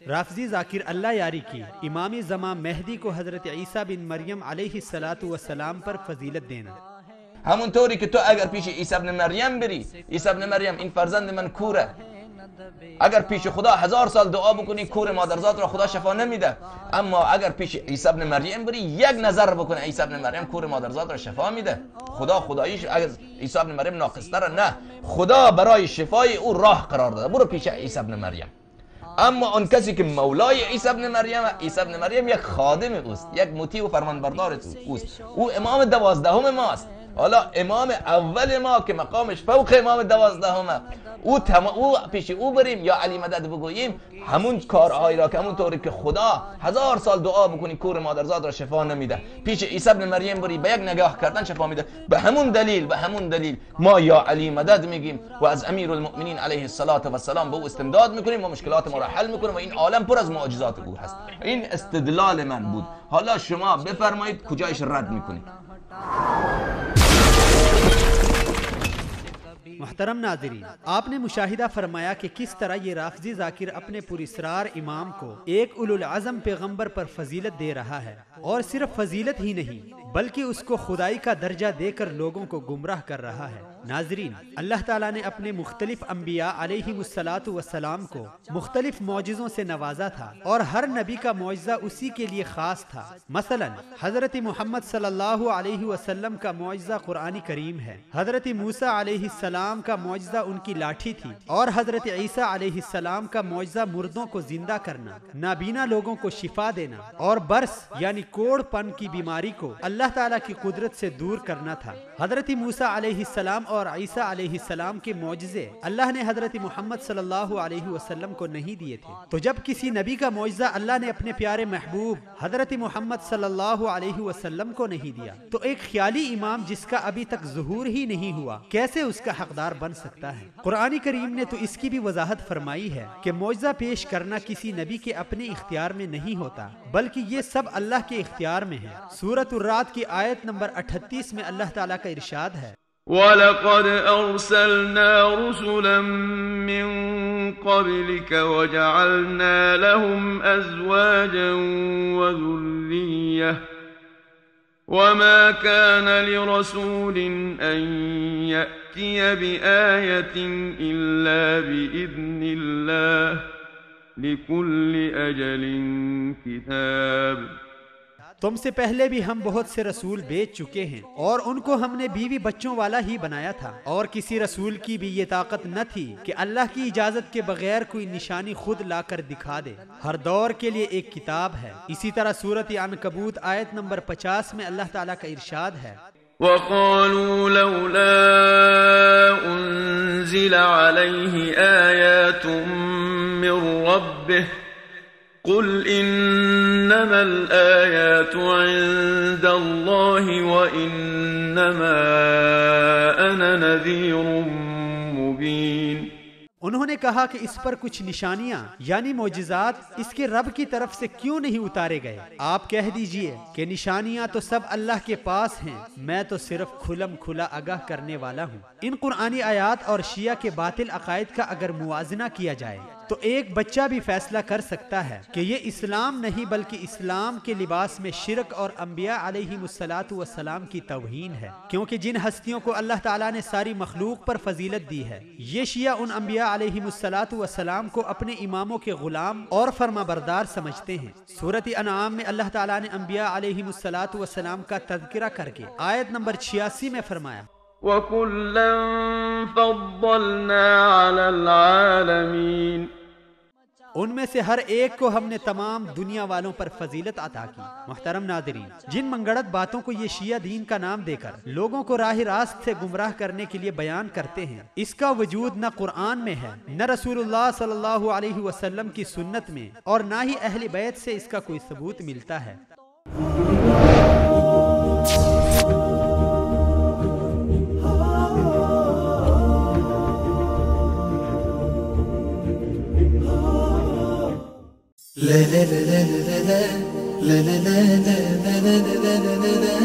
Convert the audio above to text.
رافضی ذاکر اللہ یاری کی امام زمان مہدی کو حضرت عیسیٰ بن مریم علیہ السلام پر فضیلت دینا. همونطوری که تو اگر پیش عیسی ابن مریم بری، عیسی ابن مریم این فرزند من کوره، اگر پیش خدا 1000 سال دعا بکنی کور مادرزاد را خدا شفا نمیده، اما اگر پیش عیسی ابن مریم بری یک نظر بکنه عیسی ابن مریم کور مادرزاد را شفا میده. خدا خداییش از عیسی ابن مریم ناقص‌تره؟ نه، خدا برای شفای او راه قرار داده، برو پیش عیسی ابن مریم. اما اون کسی که مولای عیسی ابن مریم، عیسی ابن مریم یک خادم اوست، یک مطیع و فرمانبردار اوست، او امام 12 ماست. حالا امام اول ما که مقامش فوق امام 12 او پیش او بریم یا علی مدد بگوییم، همون کارهایی را که همون طوری که خدا 1000 سال دعا بکنی کور مادرزاد را شفا نمیده، پیش عیسی ابن مریم بری به یک نگاه کردن شفا میده. به همون دلیل ما یا علی مدد میگیم و از امیر المؤمنین علیه السلام به او استمداد میکنیم و مشکلات ما را حل میکنیم و این عالم پر از معجزات او هست. این استدلال من بود. حالا شما بفرمایید کجایش رد میکنید. محترم ناظرین، آپ نے مشاہدہ فرمایا کہ کس طرح یہ رافضی ذاکر اپنے پراسرار امام کو ایک اولوالعزم پیغمبر پر فضیلت دے رہا ہے، اور صرف فضیلت ہی نہیں بلکہ اس کو خدائی کا درجہ دے کر لوگوں کو گمراہ کر رہا ہے. ناظرین، اللہ تعالیٰ نے اپنے مختلف انبیاء علیہ السلام کو مختلف معجزوں سے نوازا تھا، اور ہر نبی کا معجزہ اسی کے لیے خاص تھا. مثلا حضرت محمد صلی اللہ علیہ وسلم کا معجزہ قرآن کریم ہے، حضرت موسیٰ علیہ السلام کا معجزہ ان کی لاٹھی تھی، اور حضرت عیسیٰ علیہ السلام کا معجزہ مردوں کو زندہ کرنا، نابینا لوگوں کو شفا دینا، اور برس یعنی کوڑ پن کی بیماری کو اللہ تعالیٰ کی قدرت سے دور کرنا تھا. حضرت موسیٰ علیہ السلام اور عیسیٰ علیہ السلام کے معجزے اللہ نے حضرت محمد صلی اللہ علیہ وسلم کو نہیں دیے تھے. تو جب کسی نبی کا معجزہ اللہ نے اپنے پیارے محبوب حضرت محمد صلی اللہ علیہ وسلم کو نہیں دیا، تو ایک خیالی امام جس کا ابھی تک ظہور ہی نہیں ہوا کیسے اس کا حقدار بن سکتا ہے؟ قرآن کریم نے تو اس کی بھی وضاحت فرمائی ہے کہ معجزہ پیش کرنا کسی نبی کے اپنے اختیار میں نہیں ہوتا، بلکہ یہ سب اللہ کے اختیار میں ہے. سورۃ الرعد کی آیت نمبر 38 میں اللہ تعالیٰ کا ارشاد ہے: وَلَقَدْ أَرْسَلْنَا رُسُلًا مِّن قَبْلِكَ وَجَعَلْنَا لَهُمْ أَزْوَاجًا وَذُرِّيَّةً وَمَا كَانَ لِرَسُولٍ أَن يَأْتِيَ بِآيَةٍ إِلَّا بِإِذْنِ اللَّهِ لِكُلِّ أَجَلٍ كِتَابٌ. تم سے پہلے بھی ہم بہت سے رسول بھیج چکے ہیں، اور ان کو ہم نے بیوی بچوں والا ہی بنایا تھا، اور کسی رسول کی بھی یہ طاقت نہ تھی کہ اللہ کی اجازت کے بغیر کوئی نشانی خود لا کر دکھا دے. ہر دور کے لیے ایک کتاب ہے. اسی طرح سورۃ عنکبوت آیت نمبر 50 میں اللہ تعالیٰ کا ارشاد ہے: وَقَالُوا لَوْلَا أُنزِلَ عَلَيْهِ آيَاتٌ مِّن رَّبِّهِ قُلْ إِنَّمَا الْآيَاتُ عِندَ اللَّهِ وَإِنَّمَا أَنَا نَذِيرٌ مُّبِينٌ. انہوں نے کہا کہ اس پر کچھ نشانیاں یعنی معجزات اس کے رب کی طرف سے کیوں نہیں اتارے گئے؟ آپ کہہ دیجئے کہ نشانیاں تو سب اللہ کے پاس ہیں، میں تو صرف کھلم کھلا آگاہ کرنے والا ہوں. ان قرآنی آیات اور شیعہ کے باطل عقائد کا اگر موازنہ کیا جائے تو ایک بچہ بھی فیصلہ کر سکتا ہے کہ یہ اسلام نہیں بلکہ اسلام کے لباس میں شرک اور انبیاء علیہ السلام کی توہین ہے، کیونکہ جن ہستیوں کو اللہ تعالیٰ نے ساری مخلوق پر فضیلت دی ہے، یہ شیعہ ان انبیاء علیہ السلام کو اپنے اماموں کے غلام اور فرما بردار سمجھتے ہیں. سورۃ انعام میں اللہ تعالیٰ نے انبیاء علیہ السلام کا تذکرہ کر کے آیت نمبر 86 میں فرمایا: وَكُلًّا فَضَّلْنَا عَلَى الْعَالَمِينَ. ان میں سے ہر ایک کو ہم نے تمام دنیا والوں پر فضیلت عطا کی. محترم ناظرین، جن منگڑت باتوں کو یہ شیعہ دین کا نام دے کر لوگوں کو راہ راست سے گمراہ کرنے کے لیے بیان کرتے ہیں، اس کا وجود نہ قرآن میں ہے، نہ رسول اللہ صلی اللہ علیہ وسلم کی سنت میں، اور نہ ہی اہل بیت سے اس کا کوئی ثبوت ملتا ہے. لا لا لا لا لا لا لا لا لا لا لا لا لا